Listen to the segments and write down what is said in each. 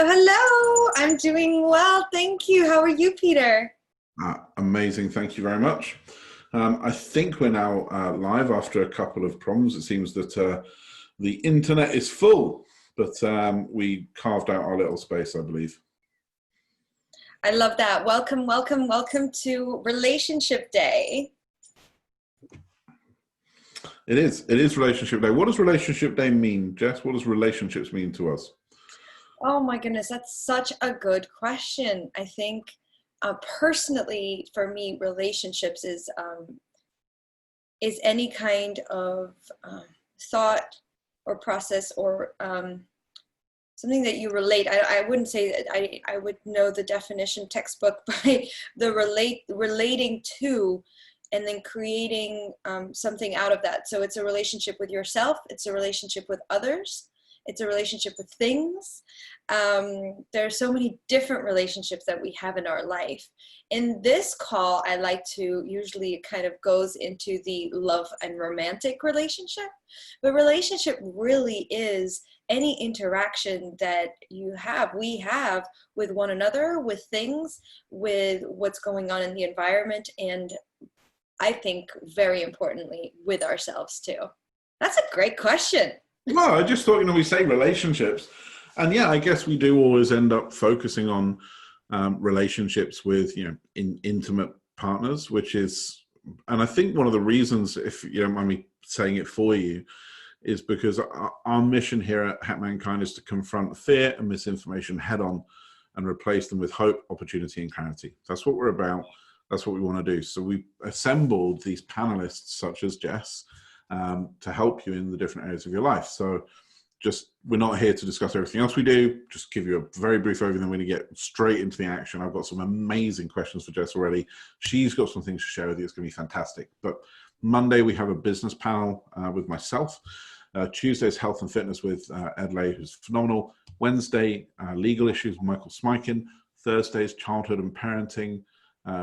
Hello, I'm doing well. Thank you. How are you, Peter? Amazing. Thank you very much. I think we're now live after a couple of problems. It seems that the internet is full, but we carved out our little space, I believe. I love that. Welcome, welcome, welcome to Relationship Day. It is. It is Relationship Day. What does Relationship Day mean, Jess? What does relationships mean to us? Oh my goodness, that's such a good question. I think personally, for me, relationships is any kind of thought or process or something that you relate. I wouldn't say that I would know the definition textbook by the relating to and then creating something out of that. So it's a relationship with yourself, it's a relationship with others, it's a relationship with things. There are so many different relationships that we have in our life. In this call, I like to usually it kind of goes into the love and romantic relationship. But relationship really is any interaction that we have with one another, with things, with what's going on in the environment, and I think very importantly, with ourselves too. That's a great question. Well, I just thought, we say relationships, and yeah, I guess we do always end up focusing on relationships with, intimate partners, which is, and I think one of the reasons, if you don't mind me saying it for you, is because our mission here at Hack Mankind is to confront fear and misinformation head on and replace them with hope, opportunity, and clarity. That's what we're about. That's what we want to do. So we assembled these panelists such as Jess to help you in the different areas of your life. So we're not here to discuss everything else we do, just give you a very brief overview, then we're going to get straight into the action. I've got some amazing questions for Jess already. She's got some things to share with you. It's going to be fantastic. But Monday, we have a business panel with myself. Tuesday's health and fitness with Ed Lay, who's phenomenal. Wednesday, legal issues with Michael Smikin. Thursday's childhood and parenting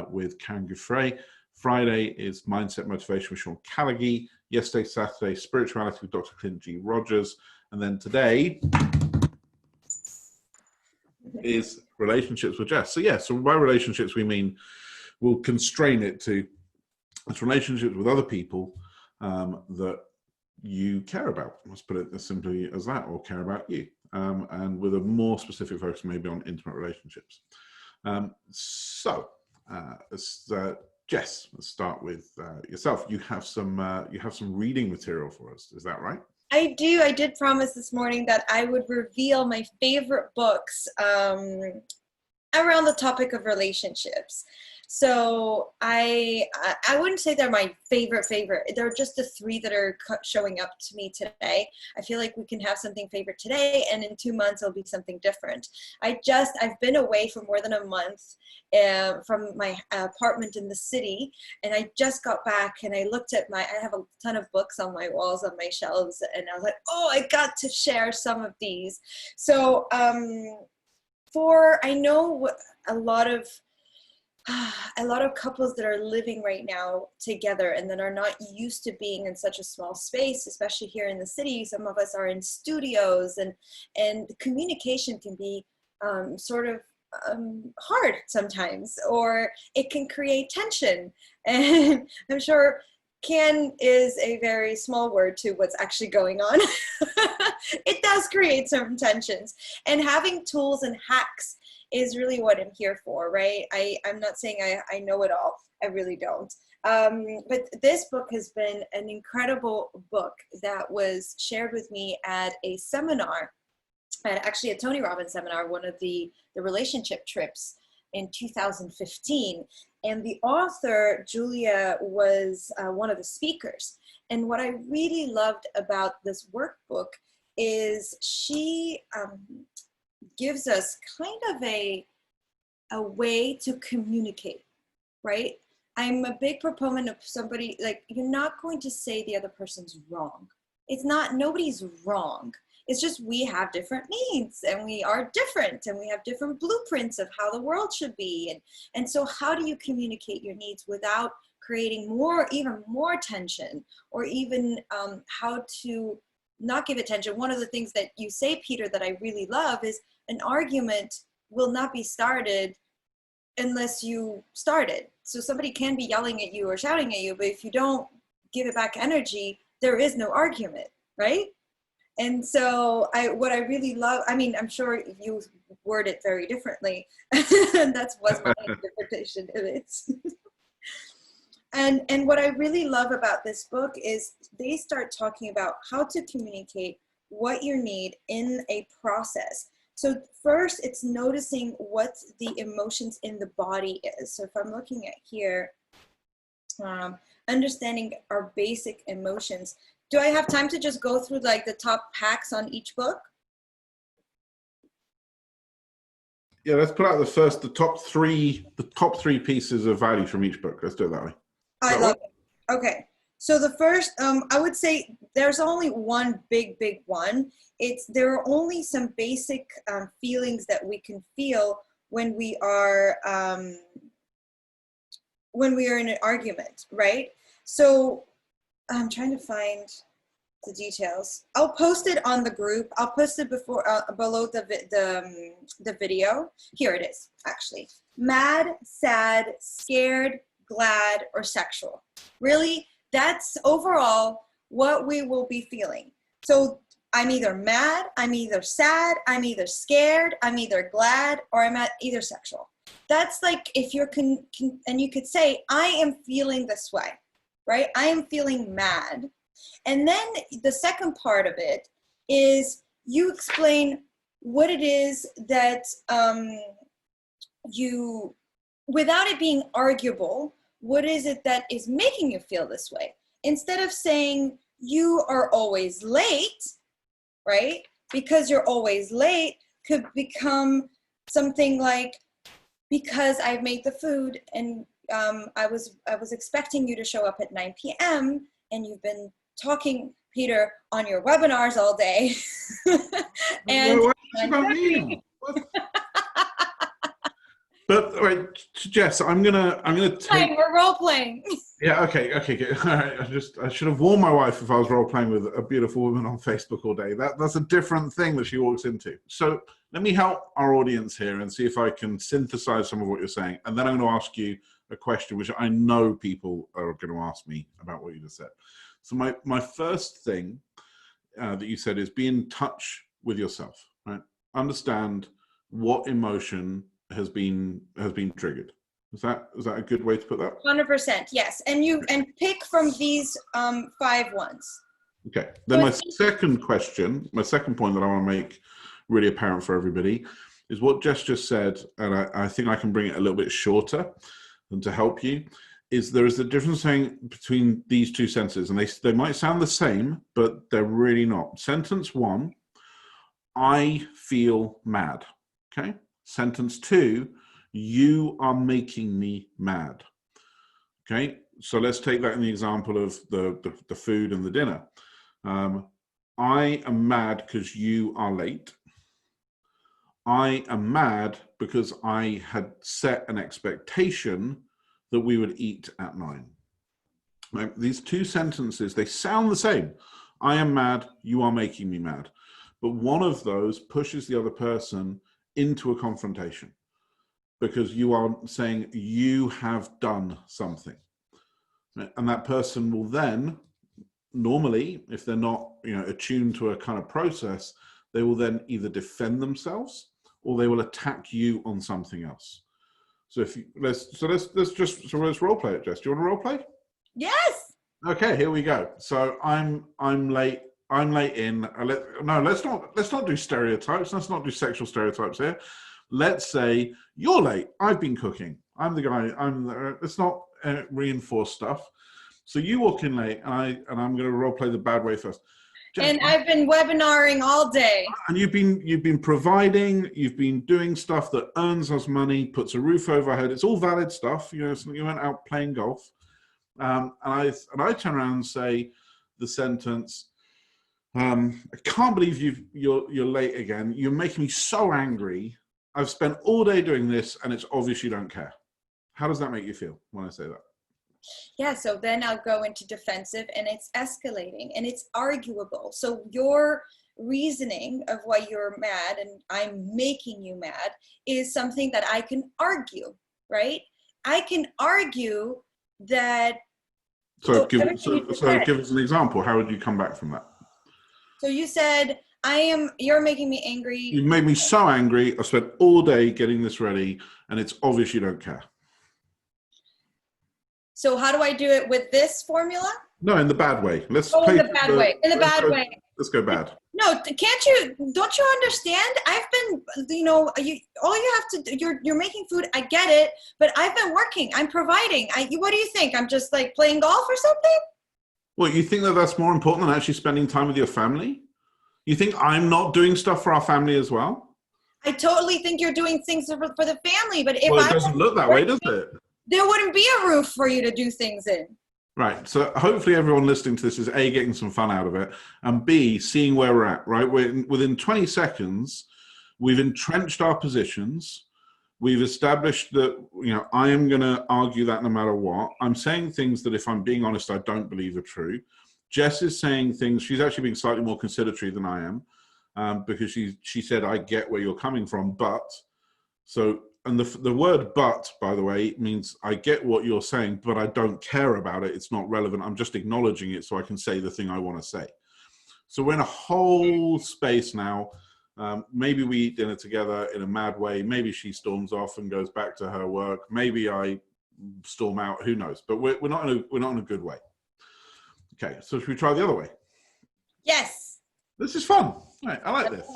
with Karen Gouffre. Friday is mindset motivation with Sean Callaghy. Yesterday, Saturday, spirituality with Dr. Clint G. Rogers. And then today is relationships with Jess. So by relationships, we mean we'll constrain it to it's relationships with other people that you care about. Let's put it as simply as that, or care about you. And with a more specific focus maybe on intimate relationships. Jess, let's start with yourself. You have some reading material for us. Is that right? I do. I did promise this morning that I would reveal my favorite books around the topic of relationships. So I wouldn't say they're my favorite. They're just the three that are showing up to me today. I feel like we can have something favorite today, and in 2 months it'll be something different. I've been away for more than a month from my apartment in the city, and I just got back and I looked at I have a ton of books on my walls, on my shelves, and I was like, oh, I got to share some of these. So I know a lot of couples that are living right now together and that are not used to being in such a small space, especially here in the city. Some of us are in studios, and the communication can be hard sometimes, or it can create tension. And I'm sure can is a very small word to what's actually going on. It does create some tensions, and having tools and hacks is really what I'm here for, right? I'm not saying I know it all. I really don't. But this book has been an incredible book that was shared with me at a seminar, actually a Tony Robbins seminar, one of the relationship trips in 2015. And the author, Julia, was one of the speakers. And what I really loved about this workbook is she gives us kind of a way to communicate, right? I'm a big proponent of somebody, like, you're not going to say the other person's wrong. Nobody's wrong. It's just we have different needs, and we are different, and we have different blueprints of how the world should be. And so how do you communicate your needs without creating even more tension, or even how to not give attention? One of the things that you say, Peter, that I really love is an argument will not be started unless you start it. So somebody can be yelling at you or shouting at you, but if you don't give it back energy, there is no argument, right? And so what I really love, I mean, I'm sure you word it very differently. And was my interpretation of it. And what I really love about this book is they start talking about how to communicate what you need in a process. So first, it's noticing what the emotions in the body is. So if I'm looking at here, understanding our basic emotions. Do I have time to just go through like the top hacks on each book? Yeah, let's put out the top three pieces of value from each book. Let's do it that way. I love it. Okay. So the first, I would say there's only one big one. There are only some basic feelings that we can feel when we are in an argument, right? So I'm trying to find the details. I'll post it on the group. I'll post it below the video. Here it is, actually. Mad, sad, scared, glad, or sexual. Really, that's overall what we will be feeling. So I'm either mad, I'm either sad, I'm either scared, I'm either glad, or I'm either sexual. That's like if you're and you could say, I am feeling this way, right? I am feeling mad. And then the second part of it is you explain what it is that without it being arguable, what is it that is making you feel this way? Instead of saying you are always late, right? Because you're always late could become something like, because I've made the food and I was expecting you to show up at 9 p.m. and you've been talking, Peter, on your webinars all day. And But all right, Jess, I'm gonna take. We're role playing. Yeah. Okay. Good. All right. I should have warned my wife if I was role playing with a beautiful woman on Facebook all day. That's a different thing that she walks into. So let me help our audience here and see if I can synthesize some of what you're saying, and then I'm going to ask you a question which I know people are going to ask me about what you just said. So my first thing that you said is be in touch with yourself. Right. Understand what emotion has been triggered. Is that a good way to put that? 100%, yes. And pick from these 5 ones. Okay. Then my second point that I want to make really apparent for everybody is what Jess just said, and I think I can bring it a little bit shorter than to help you, is there is a difference between these two sentences, and they might sound the same, but they're really not. Sentence 1, I feel mad. Okay. Sentence 2, you are making me mad. Okay, so let's take that in the example of the food and the dinner. I am mad because you are late. I am mad because I had set an expectation that we would eat at 9. Right? These two sentences, they sound the same. I am mad, you are making me mad. But one of those pushes the other person into a confrontation because you are saying you have done something, and that person will then normally, if they're not attuned to a kind of process, they will then either defend themselves or they will attack you on something else. So let's role play it, Jess. Do you want to role play? Yes. Okay, here we go. So I'm late. I'm late in. Let's not do stereotypes. Let's not do sexual stereotypes here. Let's say you're late. I've been cooking. I'm the guy. Let's not reinforce stuff. So you walk in late, and I'm going to role play the bad way first. And I've been webinaring all day. And you've been providing. You've been doing stuff that earns us money, puts a roof over our head. It's all valid stuff. You went out playing golf, and I turn around and say the sentence. I can't believe you're late again. You're making me so angry. I've spent all day doing this, and it's obvious you don't care. How does that make you feel when I say that? Yeah, so then I'll go into defensive, and it's escalating, and it's arguable. So you're reasoning of why you're mad and I'm making you mad is something that I can argue, right? I can argue that. So So give everything you just said. give us an example. How would you come back from that? So you said, you're making me angry. You made me so angry. I spent all day getting this ready, and it's obvious you don't care. So how do I do it with this formula? No, in the bad way. Let's Oh, in play the bad way. In the bad way. Let's go bad. No, don't you understand? I've been, all you have to do, you're making food. I get it, but I've been working. I'm providing. What do you think? I'm just like playing golf or something? Well, you think that that's more important than actually spending time with your family? You think I'm not doing stuff for our family as well? I totally think you're doing things for the family, but if Well, it doesn't look that way, does it? There wouldn't be a roof for you to do things in. Right. So hopefully everyone listening to this is A, getting some fun out of it, and B, seeing where we're at, right? Within 20 seconds, we've entrenched our positions. We've established that, I am going to argue that no matter what. I'm saying things that, if I'm being honest, I don't believe are true. Jess is saying things, she's actually being slightly more conciliatory than I am, because she said, I get where you're coming from, but. So, and the word but, by the way, means I get what you're saying, but I don't care about it. It's not relevant. I'm just acknowledging it so I can say the thing I want to say. So we're in a whole space now. Maybe we eat dinner together in a mad way. Maybe she storms off and goes back to her work. Maybe I storm out. Who knows? But we're not in a good way. Okay, so should we try the other way? Yes. This is fun. Right, I like this.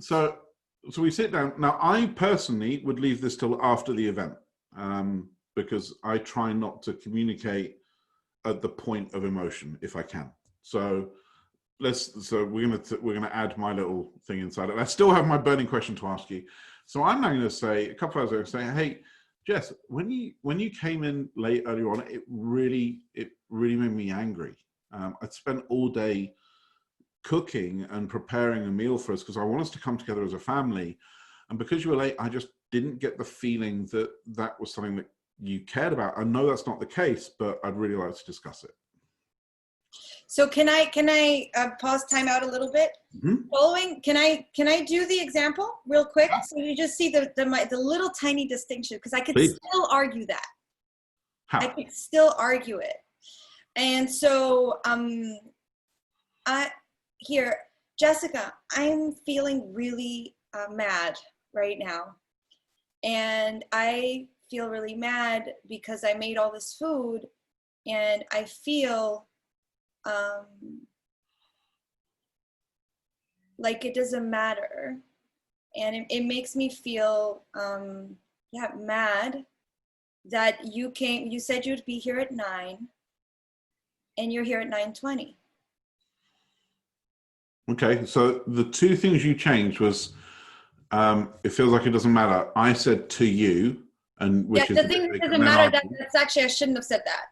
So we sit down. Now, I personally would leave this till after the event, because I try not to communicate at the point of emotion if I can. So we're gonna add my little thing inside it. I still have my burning question to ask you. So I'm now going to say a couple of hours ago, hey, Jess, when you came in late earlier on, it really made me angry. I'd spent all day cooking and preparing a meal for us because I want us to come together as a family, and because you were late, I just didn't get the feeling that was something that you cared about. I know that's not the case, but I'd really like to discuss it. So can I pause time out a little bit? Mm-hmm. Following, can I do the example real quick? Yeah. So you just see the little tiny distinction, because I could still argue that. How? I could still argue it. And so here, Jessica, I'm feeling really mad right now. And I feel really mad because I made all this food, and I feel like it doesn't matter. And it makes me feel mad that you said you'd be here at 9 and you're here at 9:20. Okay, so the two things you changed was it feels like it doesn't matter. I said to you, and which is the thing that doesn't matter. That's actually, I shouldn't have said that.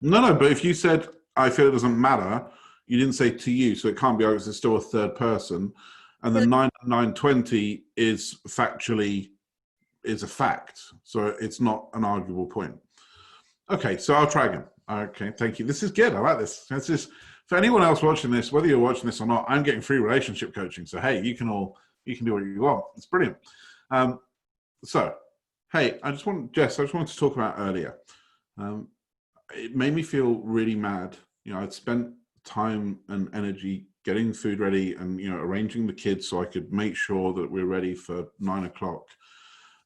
No, but if you said I feel it doesn't matter, you didn't say to you, so it can't be because it's still a third person. And the 9:20 is a fact, so it's not an arguable point. Okay, so I'll try again. Okay, thank you. This is good. I like this. This is, for anyone else watching this, whether you're watching this or not, I'm getting free relationship coaching. So hey, you can do what you want. It's brilliant. So hey, Jess, I just wanted to talk about earlier. It made me feel really mad. I'd spent time and energy getting food ready and arranging the kids so I could make sure that we're ready for 9 o'clock.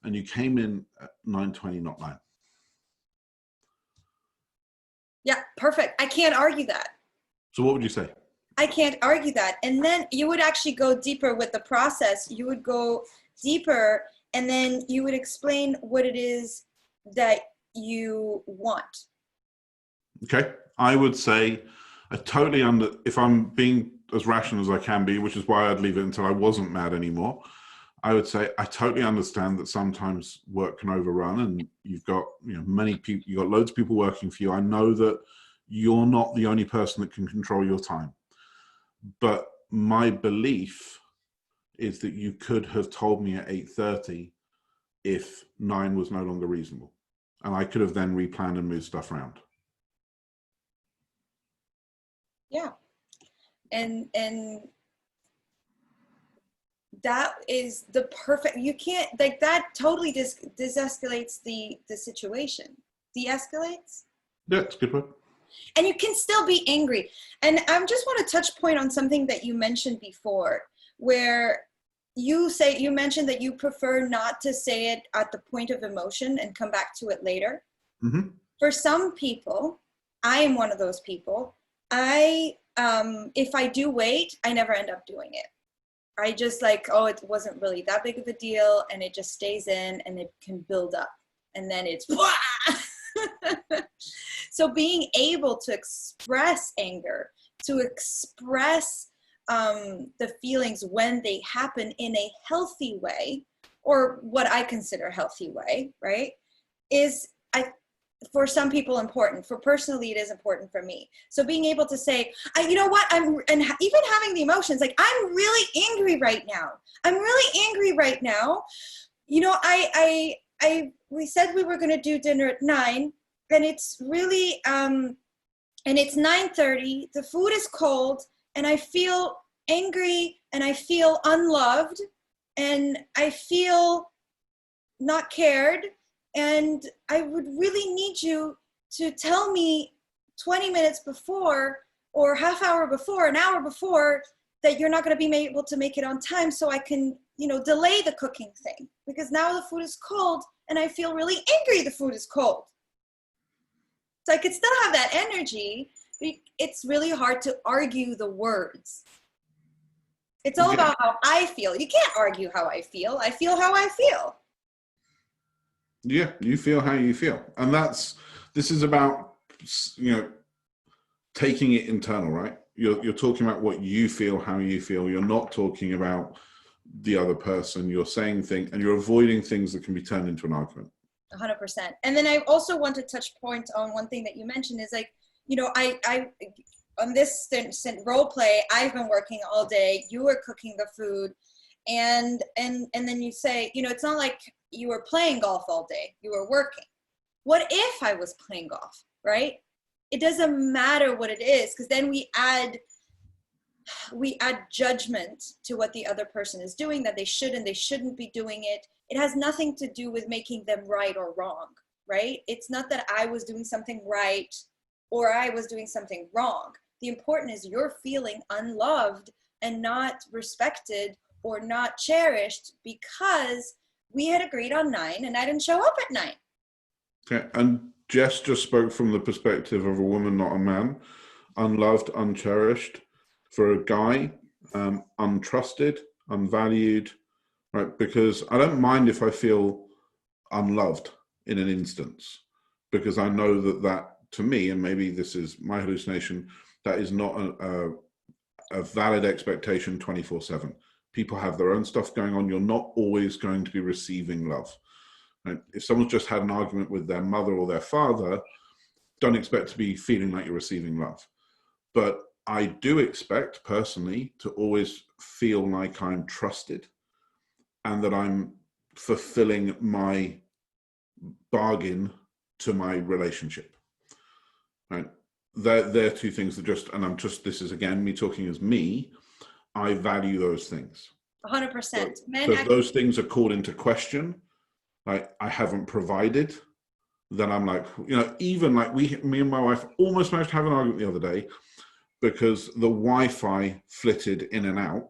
And you came in at 9:20, not 9. Yeah, perfect. I can't argue that. So what would you say? I can't argue that. And then you would actually go deeper with the process. You would go deeper, and then you would explain what it is that you want. Okay. I would say if I'm being as rational as I can be, which is why I'd leave it until I wasn't mad anymore, I would say I totally understand that sometimes work can overrun, and you've got many people, you've got loads of people working for you. I know that you're not the only person that can control your time, but my belief is that you could have told me at 8:30 if 9 was no longer reasonable, and I could have then replanned and moved stuff around. Yeah. And that is the perfect, you can't, like, that totally escalates the situation. De-escalates. Yeah, it's a good word. And you can still be angry. And I just want to touch point on something that you mentioned before, where you mentioned that you prefer not to say it at the point of emotion and come back to it later. Mm-hmm. For some people, I am one of those people. If I do wait, I never end up doing it. I just like, oh, it wasn't really that big of a deal, and it just stays in and it can build up. And then it's, so being able to express anger, to express the feelings when they happen in a healthy way, or what I consider healthy way, right, is, for some people important. For personally, it is important for me. So being able to say, you know what, and even having the emotions, like, I'm really angry right now. I'm really angry right now. You know, we said we were going to do dinner at 9, and it's really, and it's 9:30. The food is cold, and I feel angry, and I feel unloved, and I feel not cared. And I would really need you to tell me 20 minutes before, or half hour before, an hour before, that you're not going to be able to make it on time, so I can, you know, delay the cooking thing, because now the food is cold and I feel really angry the food is cold. So I could still have that energy, but it's really hard to argue the words. It's all about how I feel. You can't argue how I feel. I feel how I feel. Yeah, you feel how you feel. And this is about, you know, taking it internal, right? You're talking about what you feel, how you feel. You're not talking about the other person. You're saying things, and you're avoiding things that can be turned into an argument. 100%. And then I also want to touch point on one thing that you mentioned is, like, you know, I on this role play, I've been working all day. You were cooking the food, and then you say, you know, it's not like you were playing golf all day. You were working. What if I was playing golf, right? It doesn't matter what it is, because then we add judgment to what the other person is doing, that they should and they shouldn't be doing it. It has nothing to do with making them right or wrong, right? It's not that I was doing something right or I was doing something wrong. The important is you're feeling unloved and not respected or not cherished because we had agreed on 9 and I didn't show up at 9. Okay, and Jess just spoke from the perspective of a woman, not a man. Unloved, uncherished. For a guy, untrusted, unvalued, right? Because I don't mind if I feel unloved in an instance, because I know that to me, and maybe this is my hallucination, that is not a valid expectation 24/7. People have their own stuff going on. You're not always going to be receiving love. Right? If someone's just had an argument with their mother or their father, don't expect to be feeling like you're receiving love. But I do expect personally to always feel like I'm trusted and that I'm fulfilling my bargain to my relationship. Right? They're two things that just, and this is again me talking as me, I value those things. 100%. So if those things are called into question, like I haven't provided, then I'm like, you know, even like me and my wife almost managed to have an argument the other day because the Wi-Fi flitted in and out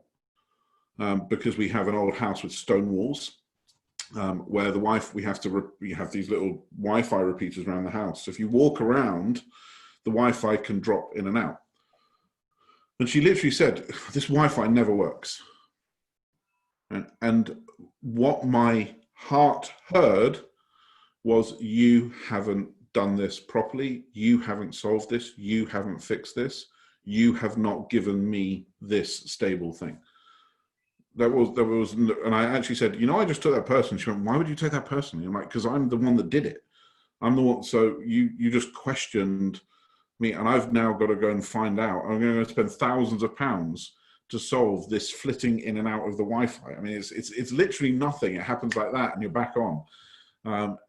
because we have an old house with stone walls where we have these little Wi-Fi repeaters around the house. So if you walk around, the Wi-Fi can drop in and out. And she literally said, this Wi-Fi never works. And what my heart heard was, you haven't done this properly. You haven't solved this. You haven't fixed this. You have not given me this stable thing. There was, and I actually said, you know, I just took that person. She went, why would you take that personally? I'm like, because I'm the one that did it. I'm the one. So you just questioned me, and I've now got to go and find out. I'm going to spend thousands of pounds to solve this flitting in and out of the Wi-Fi. I mean, it's literally nothing. It happens like that, and you're back on,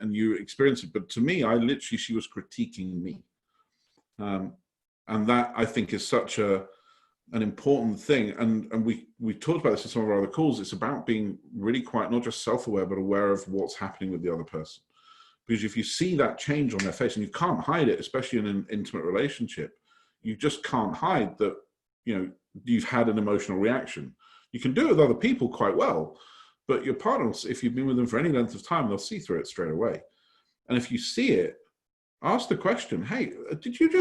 and you experience it. But to me, she was critiquing me, and that I think is such a an important thing, and we talked about this in some of our other calls. It's about being really quite not just self-aware, but aware of what's happening with the other person. Because if you see that change on their face, and you can't hide it, especially in an intimate relationship, you just can't hide that, you know, you've had an emotional reaction. You can do it with other people quite well, but your partners, if you've been with them for any length of time, they'll see through it straight away. And if you see it, ask the question, hey, did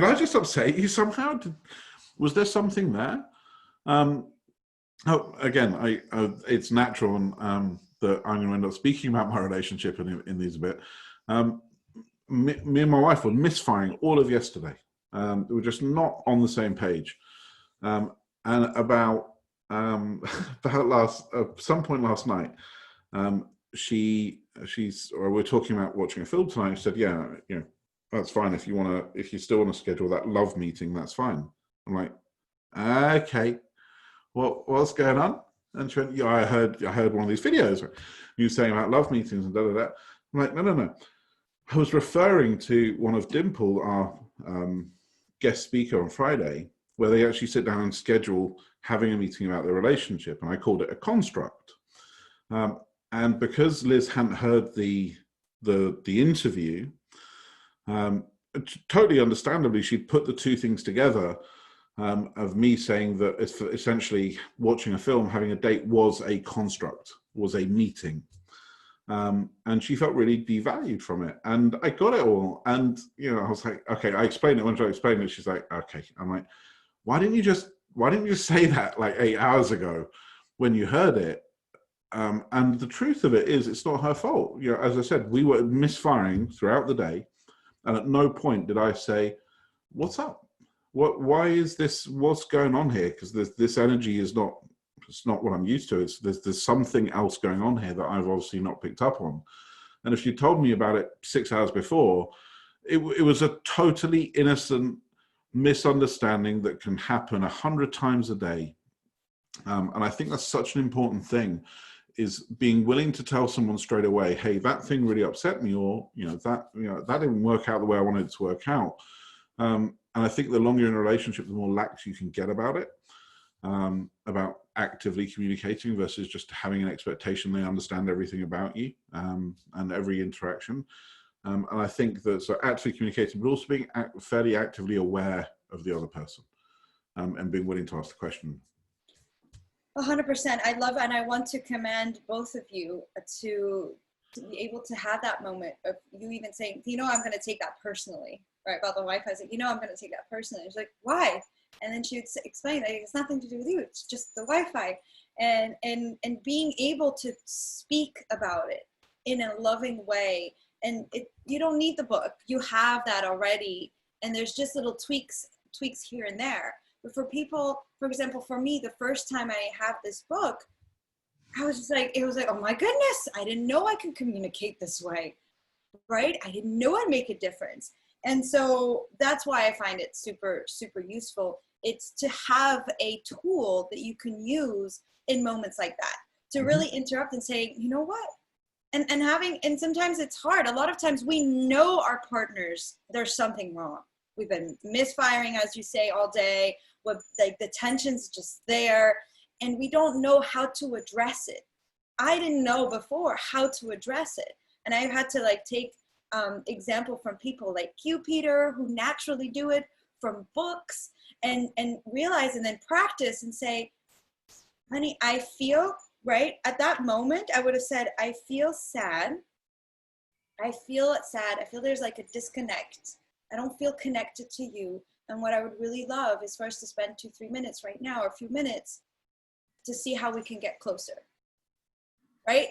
I just upset you somehow? Was there something there? Again, it's natural that I'm going to end up speaking about my relationship in these a bit. Me and my wife were misfiring all of yesterday. We were just not on the same page. And about some point last night, we're talking about watching a film tonight. She said, "Yeah, you know, that's fine if you still want to schedule that love meeting, that's fine." I'm like, "Okay, what's going on?" And she went, "Yeah, I heard one of these videos you saying about love meetings and da da da." I'm like, No. I was referring to one of Dimple, our guest speaker on Friday, where they actually sit down and schedule having a meeting about their relationship, and I called it a construct. And because Liz hadn't heard the interview, totally understandably, she'd put the two things together, of me saying that essentially watching a film, having a date was a construct, was a meeting. And she felt really devalued from it. And I got it all. And, you know, I was like, okay, I explained it. When I explained it, she's like, okay. I'm like, why didn't you just say that like 8 hours ago when you heard it? And the truth of it is, it's not her fault. You know, as I said, we were misfiring throughout the day. And at no point did I say, what's up? Why is this? What's going on here? Because this energy is not, it's not what I'm used to. There's something else going on here that I've obviously not picked up on. And if you told me about it 6 hours before, it was a totally innocent misunderstanding that can happen 100 times a day. And I think that's such an important thing, is being willing to tell someone straight away, hey, that thing really upset me, or that didn't work out the way I wanted it to work out. And I think the longer you're in a relationship, the more lax you can get about it, about actively communicating versus just having an expectation they understand everything about you, and every interaction. And I think that, so actively communicating, but also being fairly actively aware of the other person, and being willing to ask the question. 100%. I love, and I want to commend both of you to be able to have that moment of you even saying, I'm going to take that personally, right? About the Wi-Fi. I said, I'm going to take that personally. She's like, why? And then she would explain, like, it's nothing to do with you. It's just the Wi-Fi. And being able to speak about it in a loving way. And you don't need the book. You have that already. And there's just little tweaks here and there. But for people, for example, for me, the first time I have this book, I was just like, it was like, oh my goodness, I didn't know I could communicate this way, right? I didn't know I'd make a difference. And so that's why I find it super, super useful. It's to have a tool that you can use in moments like that, to really interrupt and say, you know what? And sometimes it's hard. A lot of times we know our partners, there's something wrong. We've been misfiring, as you say, all day. Like the tension's just there, and we don't know how to address it. I didn't know before how to address it. And I had to take example from people like you, Peter, who naturally do it, from books, and realize and then practice and say, honey, I feel, right? At that moment, I would have said, I feel sad. I feel sad. I feel there's like a disconnect. I don't feel connected to you. And what I would really love is for us to spend 2-3 minutes right now, or a few minutes, to see how we can get closer. Right?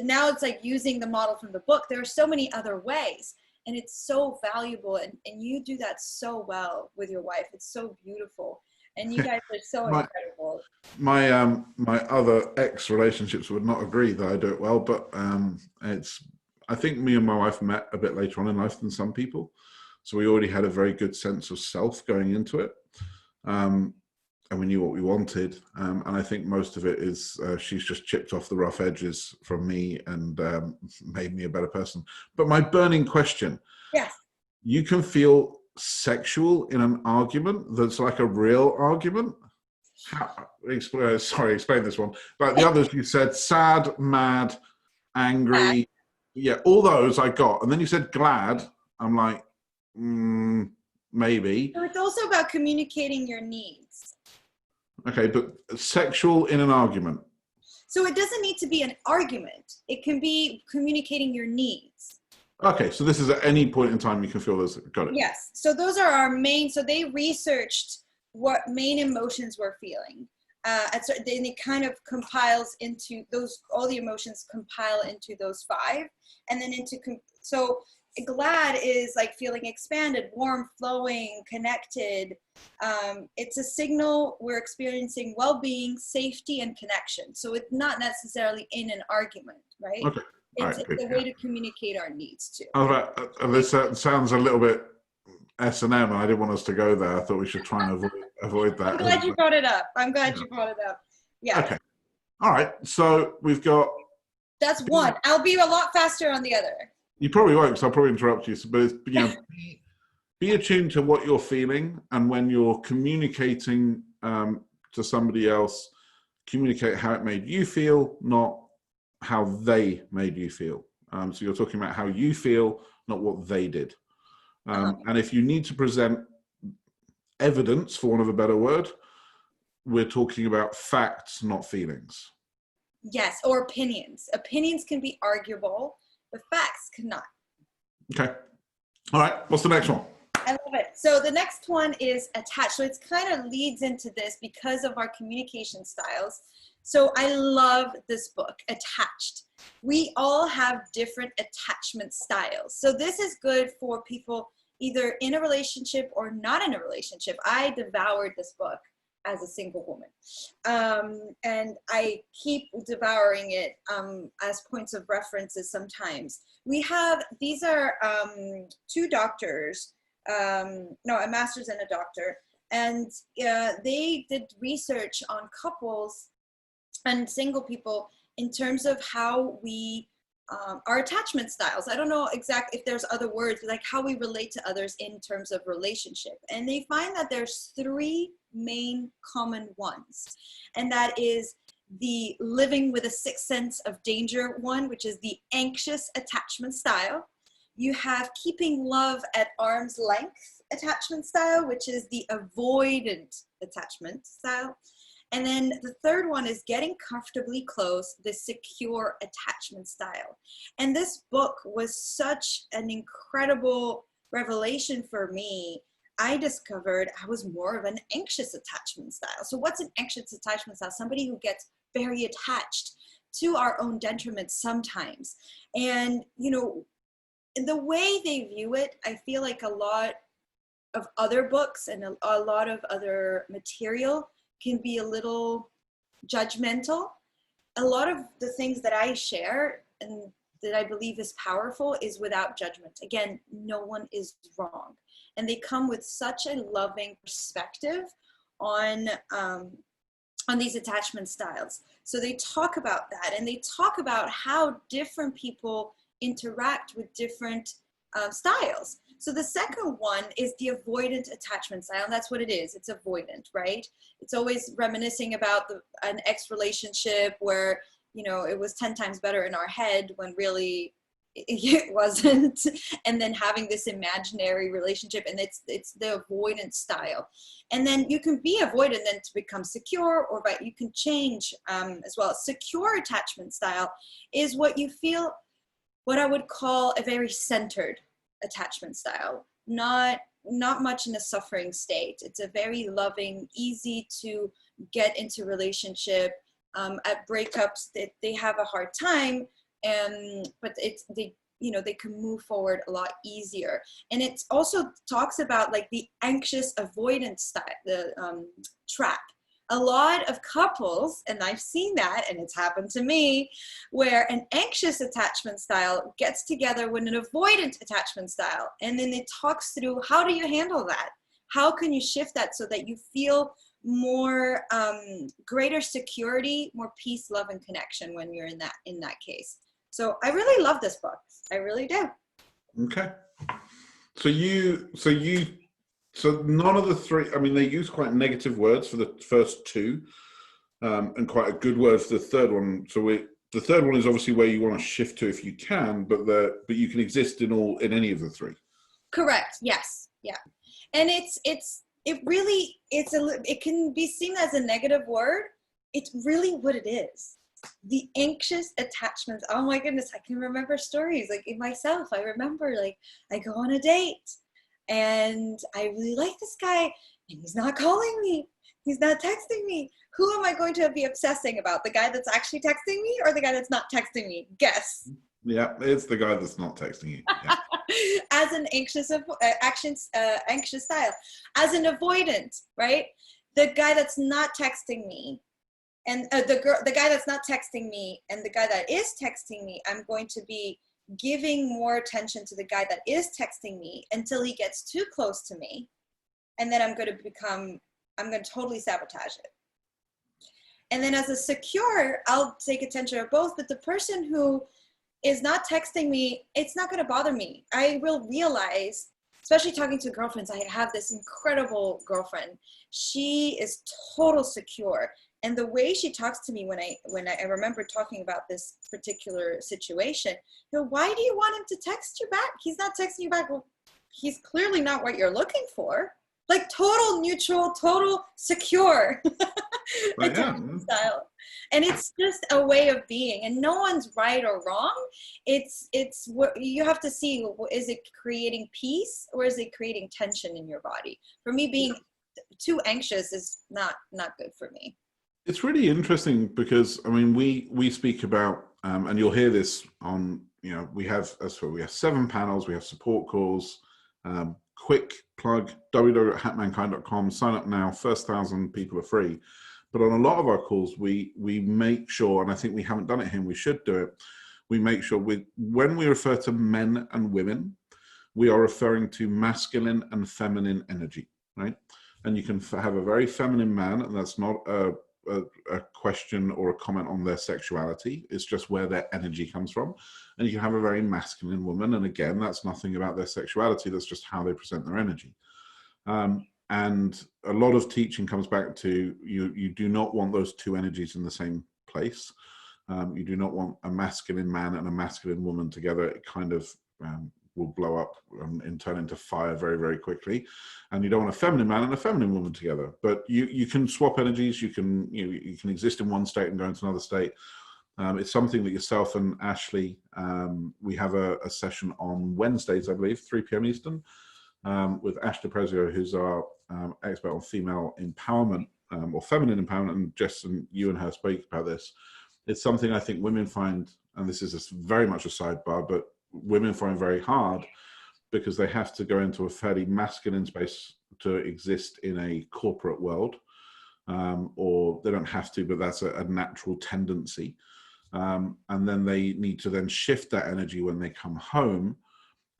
Now it's like using the model from the book. There are so many other ways, and it's so valuable. And you do that so well with your wife. It's so beautiful. And you guys are so incredible. My other ex-relationships would not agree that I do it well, but I think me and my wife met a bit later on in life than some people. So we already had a very good sense of self going into it. And we knew what we wanted. And I think most of it is she's just chipped off the rough edges from me and made me a better person. But my burning question, yes, you can feel sexual in an argument that's like a real argument? Explain this one. Like the others, you said sad, mad, angry. Yeah, all those I got. And then you said glad. I'm like, maybe. So it's also about communicating your needs. Okay, but sexual in an argument. So it doesn't need to be an argument. It can be communicating your needs. Okay, so this is at any point in time you can feel those. Got it. Yes. So those are our main, so they researched what main emotions we're feeling. And it kind of compiles into those, all the emotions compile into those 5. And then so glad is like feeling expanded, warm, flowing, connected. It's a signal we're experiencing well-being, safety, and connection. So it's not necessarily in an argument, right? Okay. It's a way to communicate our needs too. This sounds a little bit S&M, and I didn't want us to go there. I thought we should try and avoid that. I'm glad you brought it up. Yeah. Okay. All right. So we've got... That's one. I'll be a lot faster on the other. You probably won't, because I'll probably interrupt you. But it's, be attuned to what you're feeling, and when you're communicating to somebody else, communicate how it made you feel, not how they made you feel. So you're talking about how you feel, not what they did. And if you need to present evidence, for want of a better word, we're talking about facts, not feelings. Yes, or opinions. Opinions can be arguable, but facts cannot. Okay. All right. What's the next one? I love it. So the next one is attached. So it's kind of leads into this because of our communication styles. So I love this book, Attached. We all have different attachment styles. So this is good for people either in a relationship or not in a relationship. I devoured this book as a single woman. And I keep devouring it as points of references sometimes. These are 2 doctors, a master's and a doctor, and they did research on couples and single people in terms of how we, our attachment styles. I don't know exactly if there's other words, but like how we relate to others in terms of relationship. And they find that there's 3 main common ones. And that is the living with a 6th sense of danger one, which is the anxious attachment style. You have keeping love at arm's length attachment style, which is the avoidant attachment style. And then the 3rd one is getting comfortably close, the secure attachment style. And this book was such an incredible revelation for me. I discovered I was more of an anxious attachment style. So what's an anxious attachment style? Somebody who gets very attached to our own detriment sometimes. And, the way they view it, I feel like a lot of other books and a lot of other material can be a little judgmental. A lot of the things that I share and that I believe is powerful is without judgment. Again, no one is wrong. And they come with such a loving perspective on these attachment styles. So they talk about that, and they talk about how different people interact with different styles. So the second one is the avoidant attachment style, and that's what it is. It's avoidant, right? It's always reminiscing about an ex relationship where, it was 10 times better in our head when really it wasn't. And then having this imaginary relationship, and it's the avoidant style. And then you can be avoidant then to become secure, or you can change as well. Secure attachment style is what you feel, what I would call a very centered attachment style, not much in a suffering state. It's a very loving, easy to get into relationship. At breakups, they have a hard time, but they can move forward a lot easier. And it also talks about like the anxious avoidance style, the trap. A lot of couples, and I've seen that, and it's happened to me, where an anxious attachment style gets together with an avoidant attachment style. And then it talks through, how do you handle that? How can you shift that so that you feel more greater security, more peace, love, and connection when you're in that case. So I really love this book. I really do. Okay. So you So none of the three, I mean, they use quite negative words for the first two, and quite a good word for the third one. So the third one is obviously where you want to shift to if you can, but you can exist in any of the three. Correct. Yes. Yeah. And it can be seen as a negative word. It's really what it is. The anxious attachments. Oh my goodness. I can remember stories like in myself. I remember like I go on a date and I really like this guy and he's not calling me. He's not texting me. Who am I going to be obsessing about? The guy that's actually texting me or the guy that's not texting me? Guess. Yeah, it's the guy that's not texting you. Yeah. As an anxious style, as an avoidant, right? The guy that's not texting me, and the guy that's not texting me, and the guy that is texting me, I'm going to be giving more attention to the guy that is texting me until he gets too close to me, and then I'm going to totally sabotage it. And then as a secure, I'll take attention of both, but the person who is not texting me, it's not going to bother me. I will realize, especially talking to girlfriends, I have this incredible girlfriend. She is total secure. And the way she talks to me when I remember talking about this particular situation, why do you want him to text you back? He's not texting you back. Well, he's clearly not what you're looking for. Like total neutral, total secure style. And it's just a way of being, and no one's right or wrong. It's what you have to see. Is it creating peace or is it creating tension in your body? For me, being too anxious is not good for me. It's really interesting because, I mean, we speak about, and you'll hear this on, we have 7 panels, we have support calls, quick plug, www.hatmankind.com, sign up now, first 1,000 people are free. But on a lot of our calls, we make sure, and I think we haven't done it here, and we should do it, we make sure when we refer to men and women, we are referring to masculine and feminine energy, right? And you can have a very feminine man, and that's not a question or a comment on their sexuality. It's just where their energy comes from. And you can have a very masculine woman, and again, that's nothing about their sexuality. That's just how they present their energy. And a lot of teaching comes back to you do not want those two energies in the same place. You do not want a masculine man and a masculine woman together. It kind of will blow up and turn into fire very, very quickly. And you don't want a feminine man and a feminine woman together. But you can swap energies. You can exist in one state and go into another state. It's something that yourself and Ashley, we have a session on Wednesdays, I believe, 3 p.m. Eastern, with Ash DePrezio, who's our expert on female empowerment or feminine empowerment. And Jess and you and her spoke about this. It's something I think women find, and this is very much a sidebar, but women find very hard because they have to go into a fairly masculine space to exist in a corporate world, or they don't have to, but that's a natural tendency. And then they need to then shift that energy when they come home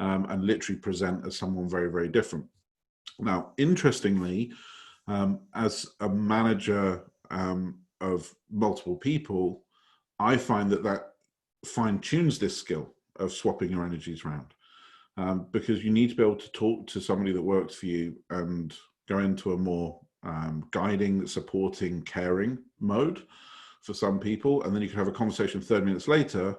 and literally present as someone very, very different. Now, interestingly, as a manager of multiple people, I find that fine-tunes this skill of swapping your energies around, because you need to be able to talk to somebody that works for you and go into a more guiding, supporting, caring mode for some people, and then you can have a conversation 30 minutes later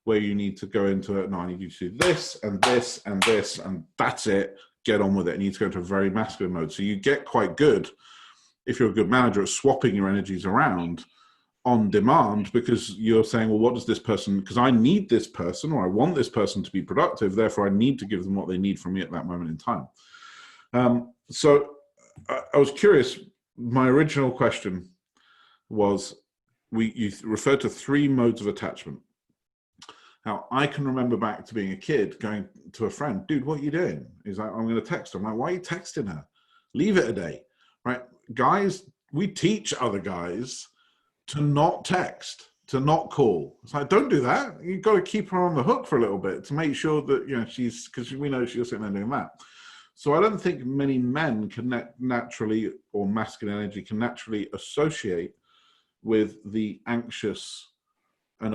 where you need to go into it. No, I need you to do this and this and this, and that's it. Get on with it. And you need to go into a very masculine mode. So you get quite good, if you're a good manager, at swapping your energies around on demand, because you're saying, well, what does this person, because I need this person, or I want this person to be productive, therefore I need to give them what they need from me at that moment in time. So I was curious, my original question was, you referred to 3 modes of attachment. Now, I can remember back to being a kid going to a friend, dude, what are you doing? He's like, I'm going to text her. I'm like, why are you texting her? Leave it a day, right? Guys, we teach other guys to not text, to not call. It's like, don't do that. You've got to keep her on the hook for a little bit to make sure that, she's, because we know she's sitting there doing that. So I don't think many men can naturally, or masculine energy can naturally associate with the anxious and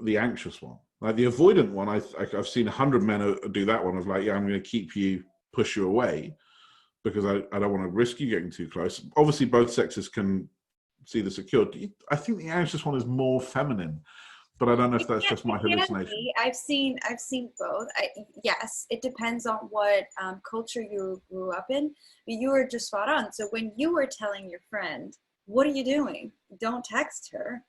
the anxious one. Like the avoidant one, I've seen 100 men do that one of like, yeah, I'm going to keep you, push you away. because I don't want to risk you getting too close. Obviously, both sexes can see the secure. I think the anxious one is more feminine, but I don't know if that's just my hallucination. I've seen both. Yes, it depends on what culture you grew up in. You were just spot on. So when you were telling your friend, "What are you doing? Don't text her,"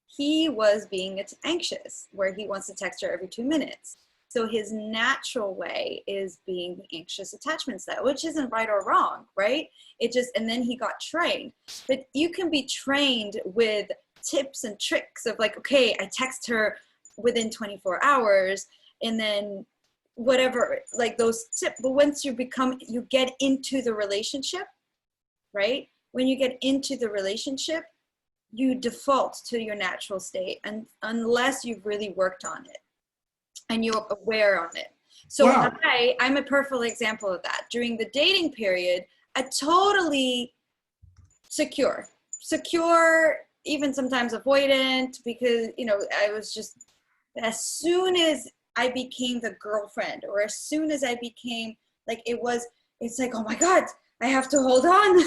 he was being anxious, where he wants to text her every 2 minutes. So his natural way is being the anxious attachment style, which isn't right or wrong, right? It just, and then he got trained. But you can be trained with tips and tricks of like, okay, I text her within 24 hours and then whatever, like those tips. But once you get into the relationship, right? When you get into the relationship, you default to your natural state, and unless you've really worked on it and you're aware on it. So wow. I'm a perfect example of that. During the dating period, I totally secure, even sometimes avoidant, because, you know, I was just, as soon as I became the girlfriend, or as soon as I became like, it's like, oh my God, I have to hold on.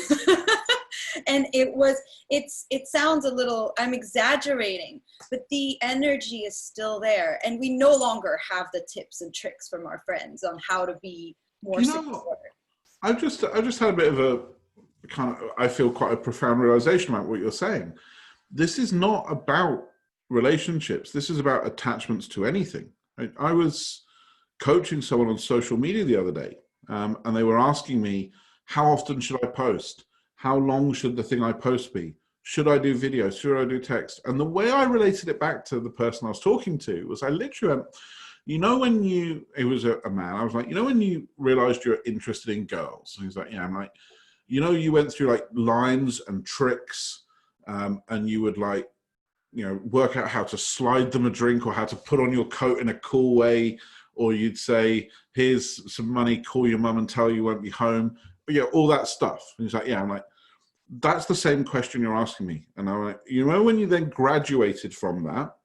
And it sounds a little, I'm exaggerating, but the energy is still there. And we no longer have the tips and tricks from our friends on how to be more secure. I've just had a bit of a kind of, I feel quite a profound realization about what you're saying. This is not about relationships. This is about attachments to anything. I was coaching someone on social media the other day, and they were asking me, how often should I post? How long should the thing I post be? Should I do videos? Should I do text? And the way I related it back to the person I was talking to was I literally went, you know, when it was a man, I was like, you know, when you realized you're interested in girls? And he's like, yeah. I'm like, you know, you went through like lines and tricks, and you would like, you know, work out how to slide them a drink or how to put on your coat in a cool way. Or you'd say, here's some money, call your mum and tell you won't be home. But yeah, all that stuff. And he's like, yeah. I'm like, that's the same question you're asking me. And I'm like, you know, when you then graduated from that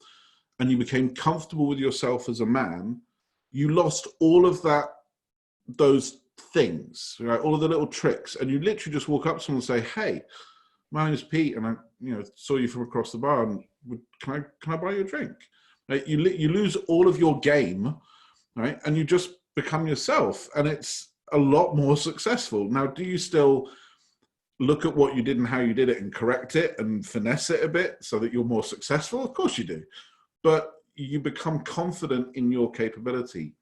and you became comfortable with yourself as a man, you lost all of those things, right? All of the little tricks. And you literally just walk up to someone and say, hey, my name is Pete, and I, you know, saw you from across the bar, and can I buy you a drink? Right? You lose all of your game, right? And you just become yourself, and it's a lot more successful. Now, do you still look at what you did and how you did it and correct it and finesse it a bit so that you're more successful? Of course you do. But you become confident in your capability.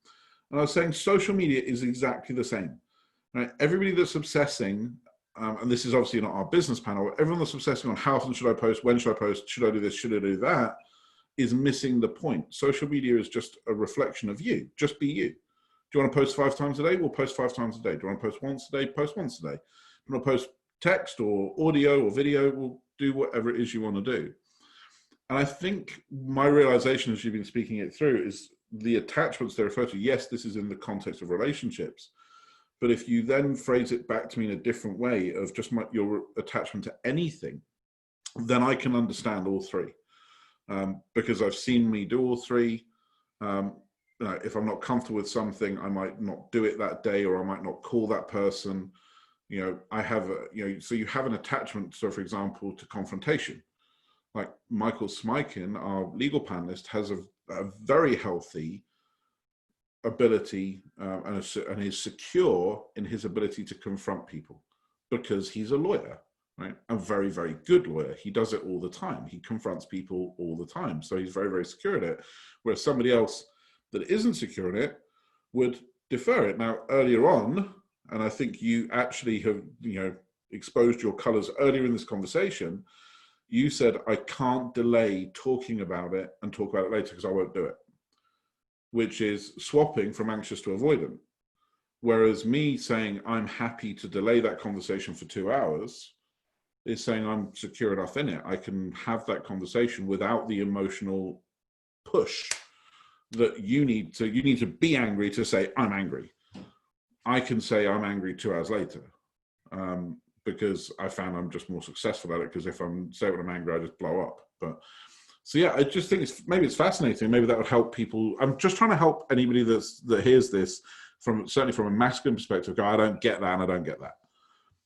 And I was saying social media is exactly the same. Right? Everybody that's obsessing, and this is obviously not our business panel, everyone that's obsessing on how often should I post, when should I post, should I do this, should I do that, is missing the point. Social media is just a reflection of you. Just be you. Do you want to post 5 times a day? We'll post 5 times a day. Do you want to post once a day? Post once a day. Do you want to post text or audio or video? We'll do whatever it is you want to do. And I think my realization as you've been speaking it through is the attachments they refer to. Yes, this is in the context of relationships. But if you then phrase it back to me in a different way of just your attachment to anything, then I can understand all three. Because I've seen me do all three. You know, if I'm not comfortable with something, I might not do it that day, or I might not call that person. You know, I have so you have an attachment. So, for example, to confrontation. Like Michael Smykin, our legal panelist, has a very healthy ability and is secure in his ability to confront people because he's a lawyer, right? A very, very good lawyer. He does it all the time. He confronts people all the time. So he's very, very secure at it. Whereas somebody else that isn't secure in it would defer it. Now, earlier on, and I think you actually have, you know, exposed your colors earlier in this conversation, you said, I can't delay talking about it and talk about it later because I won't do it, which is swapping from anxious to avoidant. Whereas me saying I'm happy to delay that conversation for 2 hours is saying I'm secure enough in it. I can have that conversation without the emotional push that you need to be angry to say I'm angry. I can say I'm angry 2 hours later because I found I'm just more successful at it, because if I'm say when I'm angry, I just blow up. But so yeah, I just think maybe it's fascinating. Maybe that would help people. I'm just trying to help anybody that hears this certainly from a masculine perspective, go, I don't get that, and I don't get that.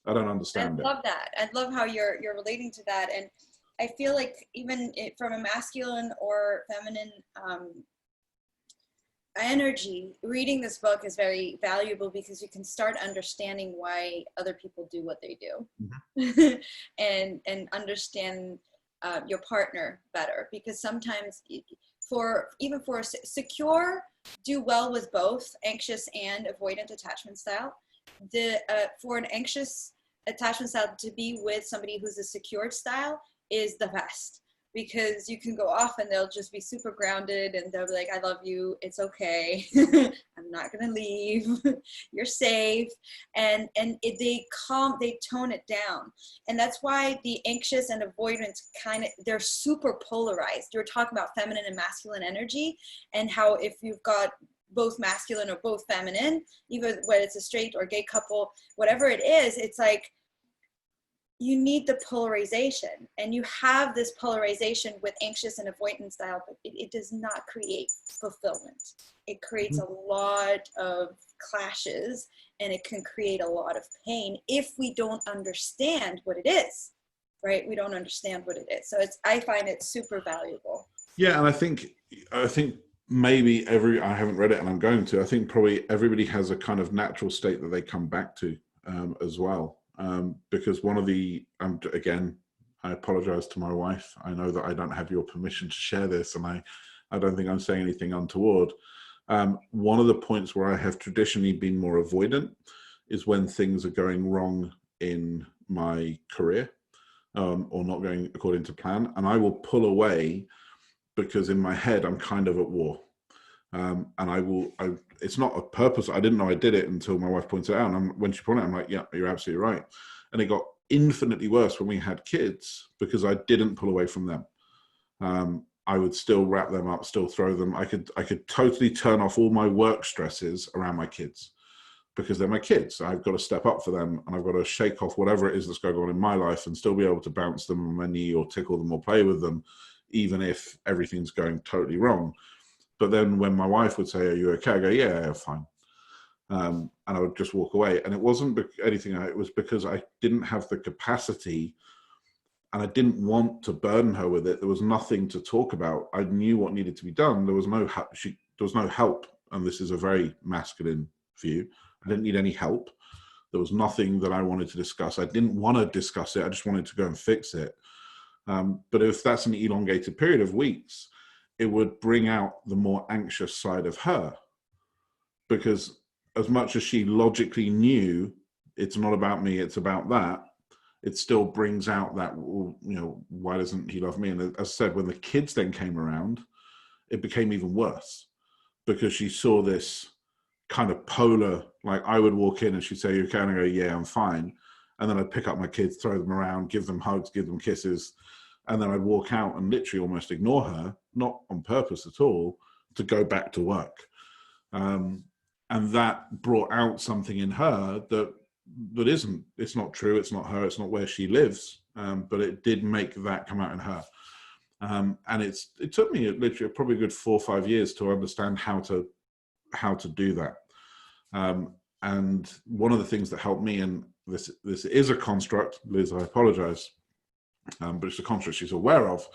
I don't I understand it. love that. I love how you're relating to that. And I feel like even from a masculine or feminine energy, reading this book is very valuable because you can start understanding why other people do what they do. Mm-hmm. and understand your partner better, because sometimes for secure, do well with both anxious and avoidant attachment style. For an anxious attachment style to be with somebody who's a secured style is the best, because you can go off and they'll just be super grounded and they'll be like, I love you, it's okay, I'm not gonna leave, you're safe. And they tone it down. And that's why the anxious and avoidant they're super polarized. You're talking about feminine and masculine energy, and how if you've got both masculine or both feminine, even whether it's a straight or gay couple, whatever it is, it's like, you need the polarization, and you have this polarization with anxious and avoidant style, but it does not create fulfillment. It creates a lot of clashes, and it can create a lot of pain if we don't understand what it is, right? We don't understand what it is. So I find it super valuable. Yeah. And I think maybe I haven't read it and I'm going to, I think probably everybody has a kind of natural state that they come back to as well. Because one of the, again, I apologize to my wife. I know that I don't have your permission to share this, and I don't think I'm saying anything untoward. One of the points where I have traditionally been more avoidant is when things are going wrong in my career, or not going according to plan. And I will pull away because in my head, I'm kind of at war. And it's not a purpose. I didn't know I did it until my wife pointed it out. And when she pointed it out, I'm like, yeah, you're absolutely right. And it got infinitely worse when we had kids because I didn't pull away from them. I would still wrap them up, still throw them. I could totally turn off all my work stresses around my kids because they're my kids. I've got to step up for them, and I've got to shake off whatever it is that's going on in my life and still be able to bounce them on my knee or tickle them or play with them, even if everything's going totally wrong. But then when my wife would say, are you okay? I go, yeah, fine. And I would just walk away. And it wasn't anything, it was because I didn't have the capacity and I didn't want to burden her with it. There was nothing to talk about. I knew what needed to be done. There was no help. And this is a very masculine view. I didn't need any help. There was nothing that I wanted to discuss. I didn't want to discuss it. I just wanted to go and fix it. But if that's an elongated period of weeks, it would bring out the more anxious side of her, because as much as she logically knew it's not about me, it's about that, it still brings out that, why doesn't he love me? And as I said, when the kids then came around, it became even worse because she saw this kind of polar, like I would walk in and she'd say, you okay? And I go, yeah, I'm fine. And then I'd pick up my kids, throw them around, give them hugs, give them kisses. And then I'd walk out and literally almost ignore her, not on purpose at all, to go back to work. And that brought out something in her that it's not true, it's not her, it's not where she lives, but it did make that come out in her. And it took me literally probably a good 4 or 5 years to understand how to do that. And one of the things that helped me, and this is a construct, Liz, I apologize, but it's a construct she's aware of,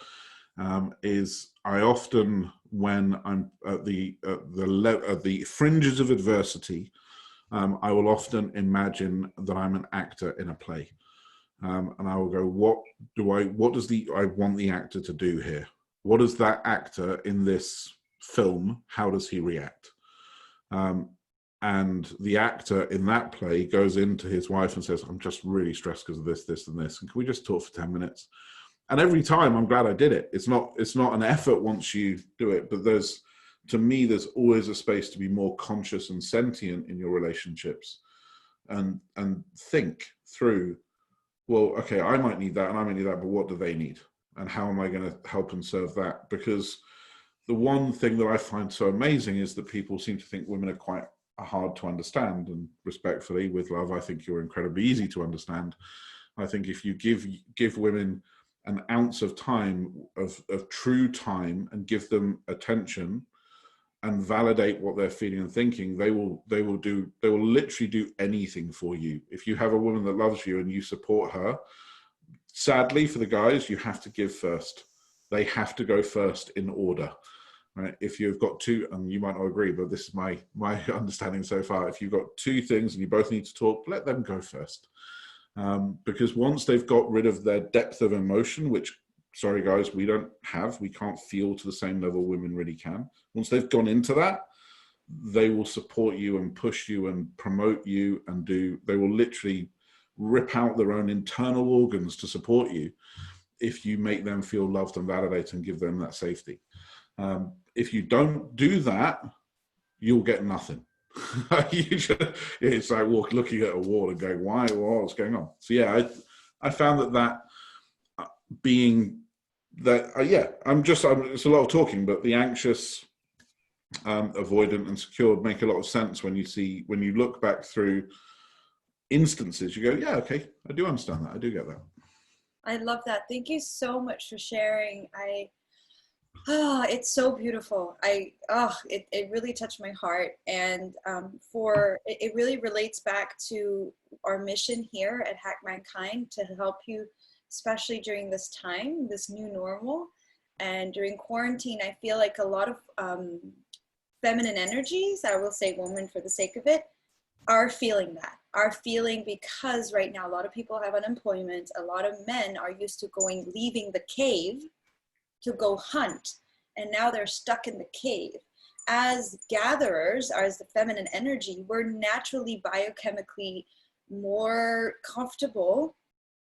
is I often, when I'm at the fringes of adversity, I will often imagine that I'm an actor in a play, and I will go, what does I want the actor to do here? What does that actor in this film, how does he react? And the actor in that play goes into his wife and says, I'm just really stressed because of this, this, and this. And can we just talk for 10 minutes? And every time I'm glad I did it. It's not an effort once you do it, but to me, there's always a space to be more conscious and sentient in your relationships and think through, well, okay, I might need that and I might need that, but what do they need? And how am I going to help and serve that? Because the one thing that I find so amazing is that people seem to think women are quite hard to understand, and respectfully, with love, I think you're incredibly easy to understand. I think if you give women an ounce of time, of true time, and give them attention and validate what they're feeling and thinking, they will literally do anything for you. If you have a woman that loves you and you support her, sadly for the guys, you have to give first. They have to go first in order. Right? If you've got two, and you might not agree, but this is my understanding so far. If you've got two things and you both need to talk, let them go first. Because once they've got rid of their depth of emotion, which, sorry guys, we can't feel to the same level women really can. Once they've gone into that, they will support you and push you and promote you and they will literally rip out their own internal organs to support you if you make them feel loved and validated and give them that safety. If you don't do that, you'll get nothing. It's like looking at a wall and going, what's going on? So yeah, I found that being that, it's a lot of talking, but the anxious, avoidant and secure make a lot of sense when you look back through instances, you go, yeah, okay, I do understand that. I do get that. I love that. Thank you so much for sharing. It's so beautiful. It really touched my heart. And it really relates back to our mission here at Hack Mankind to help you, especially during this time, this new normal. And during quarantine, I feel like a lot of feminine energies, I will say woman for the sake of it, are feeling because right now a lot of people have unemployment. A lot of men are used to leaving the cave to go hunt, and now they're stuck in the cave. As gatherers, as the feminine energy, we're naturally biochemically more comfortable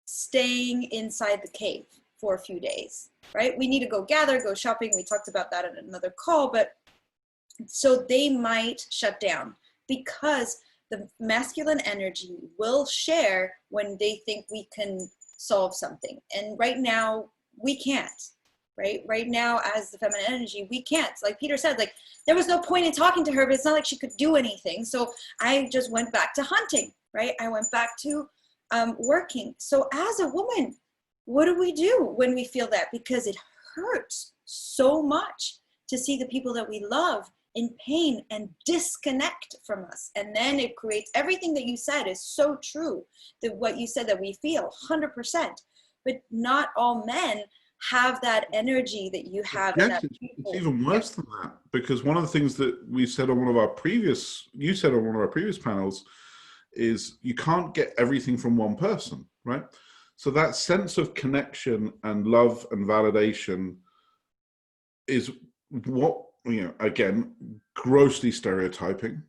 staying inside the cave for a few days, right? We need to go gather, go shopping. We talked about that in another call, but so they might shut down because the masculine energy will share when they think we can solve something. And right now we can't. Right now, as the feminine energy, we can't. Like Peter said, like there was no point in talking to her, but it's not like she could do anything. So I just went back to hunting, right? I went back to working. So as a woman, what do we do when we feel that? Because it hurts so much to see the people that we love in pain and disconnect from us. And then it creates everything that you said is so true. That what you said that we feel 100%, but not all men have that energy that you have. Yes, it's even worse than that, because one of the things that you said on one of our previous panels is you can't get everything from one person, right? So that sense of connection and love and validation is what, again, grossly stereotyping,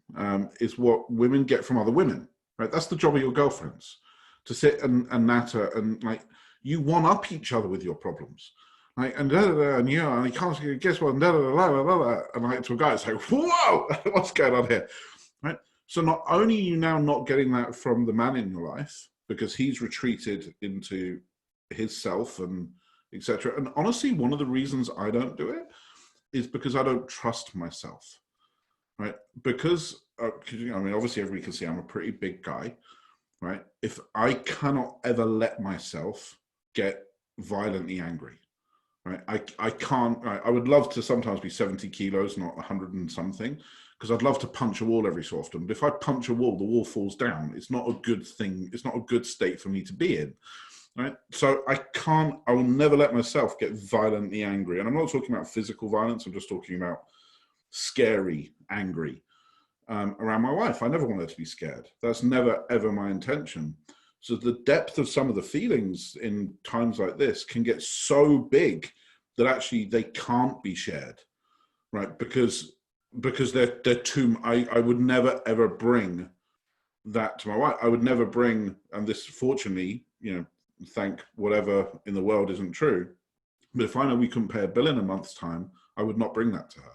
is what women get from other women, right? That's the job of your girlfriends, to sit and natter and like, you one up each other with your problems, like, and and you can't guess what, and like to a guy, it's like, whoa, what's going on here, right? So not only are you now not getting that from the man in your life because he's retreated into his self and etc. And honestly, one of the reasons I don't do it is because I don't trust myself, right? Because obviously everybody can see I'm a pretty big guy, right? If I cannot ever let myself get violently angry, right? I can't, right? I would love to sometimes be 70 kilos, not 100 and something, because I'd love to punch a wall every so often. But if I punch a wall, the wall falls down. It's not a good thing. It's not a good state for me to be in, right? So I will never let myself get violently angry. And I'm not talking about physical violence. I'm just talking about scary, angry around my wife. I never want her to be scared. That's never, ever my intention. So the depth of some of the feelings in times like this can get so big that actually they can't be shared, right? Because they're too. I would never ever bring that to my wife. I would never bring, and this fortunately, thank whatever in the world isn't true. But if I know we couldn't pay a bill in a month's time, I would not bring that to her.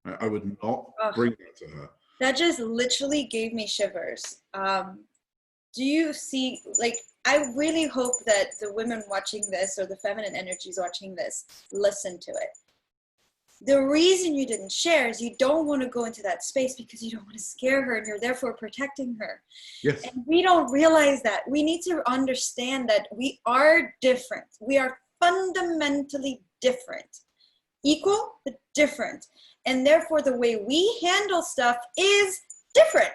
Right? I would not bring that to her. That just literally gave me shivers. Do you see, like, I really hope that the women watching this or the feminine energies watching this listen to it. The reason you didn't share is you don't want to go into that space because you don't want to scare her and you're therefore protecting her. Yes. And we don't realize that. We need to understand that we are different. We are fundamentally different. Equal, but different. and therefore the way we handle stuff is different.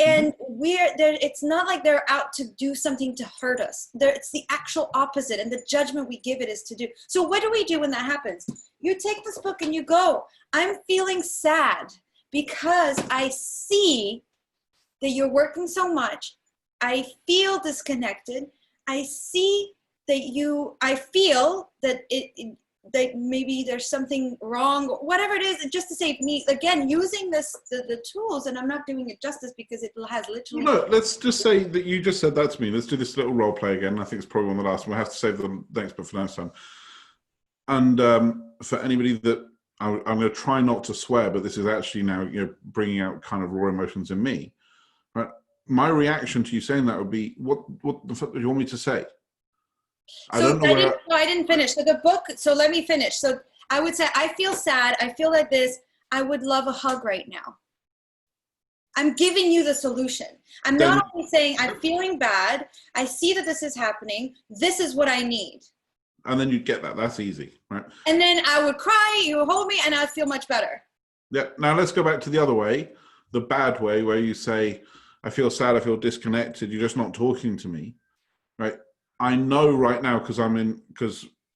And we're there, it's not like they're out to do something to hurt us. It's the actual opposite, and the judgment we give it is to do. So what do we do when that happens? You take this book and you go, I'm feeling sad because I see that you're working so much. I feel disconnected. I see that I feel that that maybe there's something wrong, whatever it is, just to save me, again, using the tools, and I'm not doing it justice because it has literally... Look, let's just say that you just said that to me. Let's do this little role play again. I think it's probably one of the last, and we'll have to save the next bit for next time. And for anybody that, I'm going to try not to swear, but this is actually now, bringing out kind of raw emotions in me, right? My reaction to you saying that would be, what the fuck do you want me to say? I didn't finish. So the book, so let me finish. So I would say, I feel sad. I feel like this. I would love a hug right now. I'm giving you the solution. I'm not only saying I'm feeling bad. I see that this is happening. This is what I need. And then you'd get that. That's easy, right? And then I would cry, you would hold me, and I'd feel much better. Yeah. Now let's go back to the other way, the bad way, where you say, I feel sad, I feel disconnected. You're just not talking to me, right? I know right now because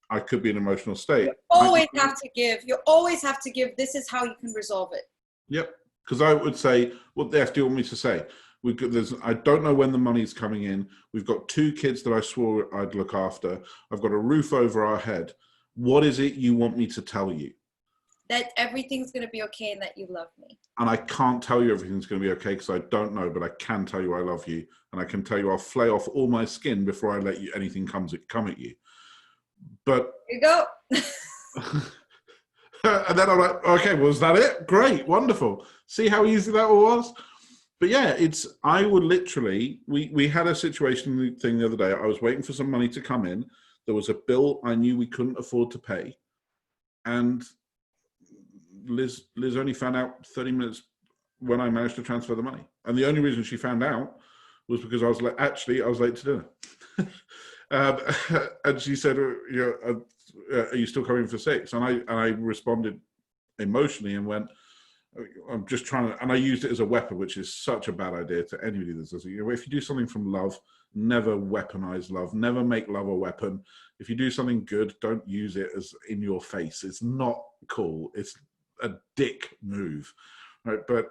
I could be in an emotional state. You always have to give. You always have to give. This is how you can resolve it. Yep. Because I would say, what the F do you want me to say? I don't know when the money's coming in. We've got 2 kids that I swore I'd look after. I've got a roof over our head. What is it you want me to tell you? That everything's going to be okay and that you love me. And I can't tell you everything's going to be okay because I don't know, but I can tell you I love you. And I can tell you I'll flay off all my skin before I let anything come at you. But here you go. And then I'm like, okay, well, was that it? Great, wonderful. See how easy that was? But yeah, I would literally, we had a situation thing the other day. I was waiting for some money to come in. There was a bill I knew we couldn't afford to pay. And Liz only found out 30 minutes when I managed to transfer the money. And the only reason she found out was because I was late to dinner. And she said, are you still coming for 6? And I responded emotionally and went, I'm just trying to, and I used it as a weapon, which is such a bad idea to anybody that does it. If you do something from love, never weaponize love, never make love a weapon. If you do something good, don't use it as in your face. It's not cool. It's a dick move, right? But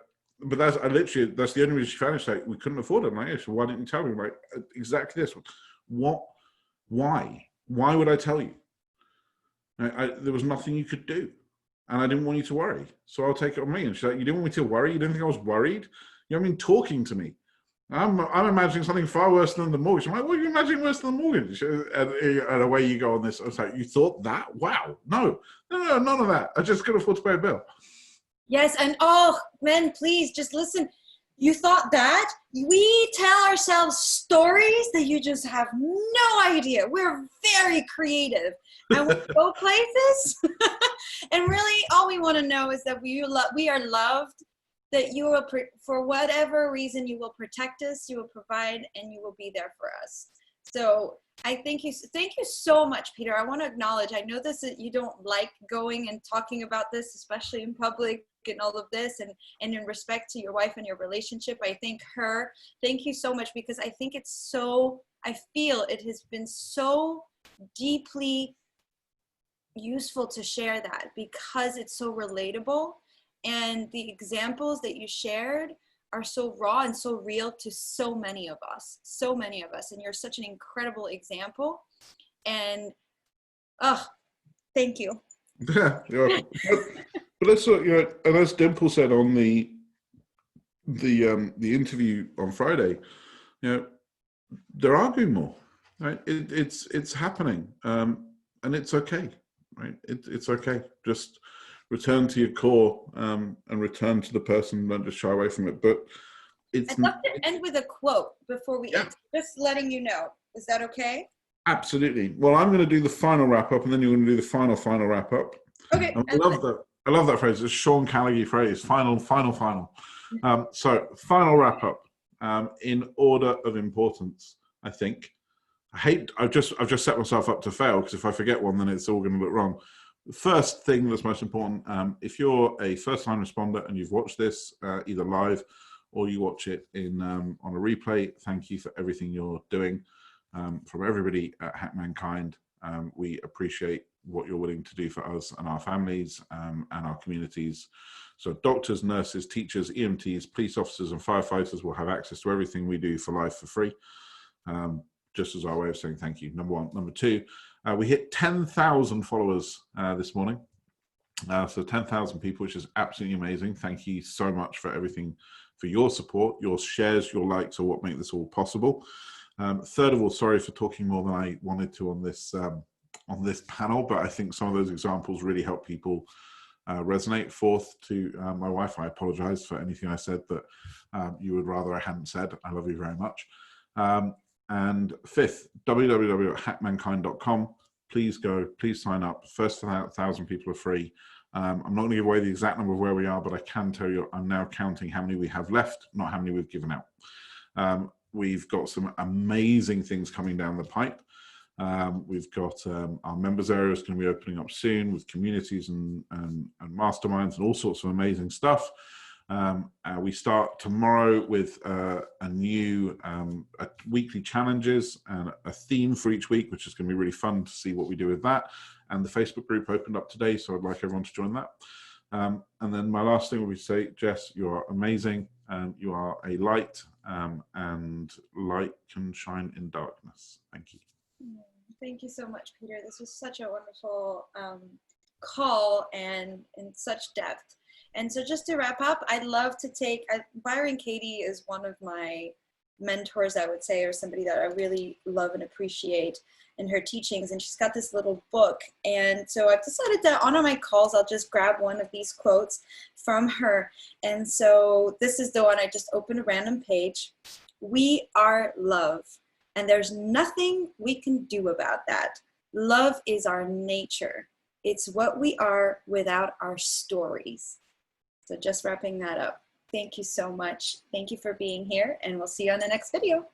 that's the only reason she found it. She's like, we couldn't afford it. I'm like, yeah, so why didn't you tell me? I'm like, exactly this. What? Why would I tell you? There was nothing you could do, and I didn't want you to worry, so I'll take it on me. And she's like, you didn't want me to worry? You didn't think I was worried? You know what I mean? Talking to me. I'm imagining something far worse than the mortgage. I'm like, what are you imagining worse than the mortgage? And away you go on this. I was like, you thought that? Wow. No, none of that. I just couldn't afford to pay a bill. Yes, and oh, men, please, just listen. You thought that? We tell ourselves stories that you just have no idea. We're very creative. And we go places. And really, all we want to know is that we are loved, that you will, for whatever reason, you will protect us, you will provide, and you will be there for us. So I thank you so much, Peter. I want to acknowledge, I know you don't like going and talking about this, especially in public and all of this, and in respect to your wife and your relationship. I thank you so much, because I think I feel it has been so deeply useful to share that, because it's so relatable, and the examples that you shared are so raw and so real to so many of us, and you're such an incredible example. And thank you. Yeah, but let's and as Dimple said on the interview on Friday, they're arguing more, right? It's happening, and it's okay, right? It's okay. Just return to your core, and return to the person. Don't just shy away from it. But I'd love to end with a quote before we end. Just letting you know. Is that okay? Absolutely. Well, I'm going to do the final wrap up, and then you're going to do the final wrap up. Okay. I love that phrase. It's a Sean Callaghan phrase. Final. So final wrap up. In order of importance, I think. I've just set myself up to fail, because if I forget one, then it's all going to look wrong. first thing that's most important, if you're a first-time responder and you've watched this either live or you watch it in on a replay, thank you for everything you're doing. From everybody at Hack Mankind, we appreciate what you're willing to do for us and our families and our communities. So doctors, nurses, teachers, EMTs, police officers and firefighters will have access to everything we do for life for free, just as our way of saying thank you, number one. Number two, we hit 10,000 followers this morning. So 10,000 people, which is absolutely amazing. Thank you so much for everything, for your support. Your shares, your likes are what make this all possible. Third of all, sorry for talking more than I wanted to on this panel, but I think some of those examples really help people resonate. Fourth, to my wife, I apologize for anything I said that you would rather I hadn't said. I love you very much. And fifth, www.hackmankind.com. Please go, please sign up. First 1,000 people are free. I'm not going to give away the exact number of where we are, but I can tell you I'm now counting how many we have left, not how many we've given out. We've got some amazing things coming down the pipe. We've got our members area is going to be opening up soon with communities and masterminds and all sorts of amazing stuff. We start tomorrow with a new weekly challenges and a theme for each week, which is going to be really fun to see what we do with that. And the Facebook group opened up today, so I'd like everyone to join that. And then my last thing would be to say, Jess, you are amazing and you are a light, and light can shine in darkness. Thank you. Thank you so much, Peter. This was such a wonderful call and in such depth. And so just to wrap up, I'd love to take, Byron Katie is one of my mentors, I would say, or somebody that I really love and appreciate in her teachings. And she's got this little book. And so I've decided that on my calls, I'll just grab one of these quotes from her. And so this is the one. I just opened a random page. We are love. And there's nothing we can do about that. Love is our nature. It's what we are without our stories. So just wrapping that up. Thank you so much. Thank you for being here, and we'll see you on the next video.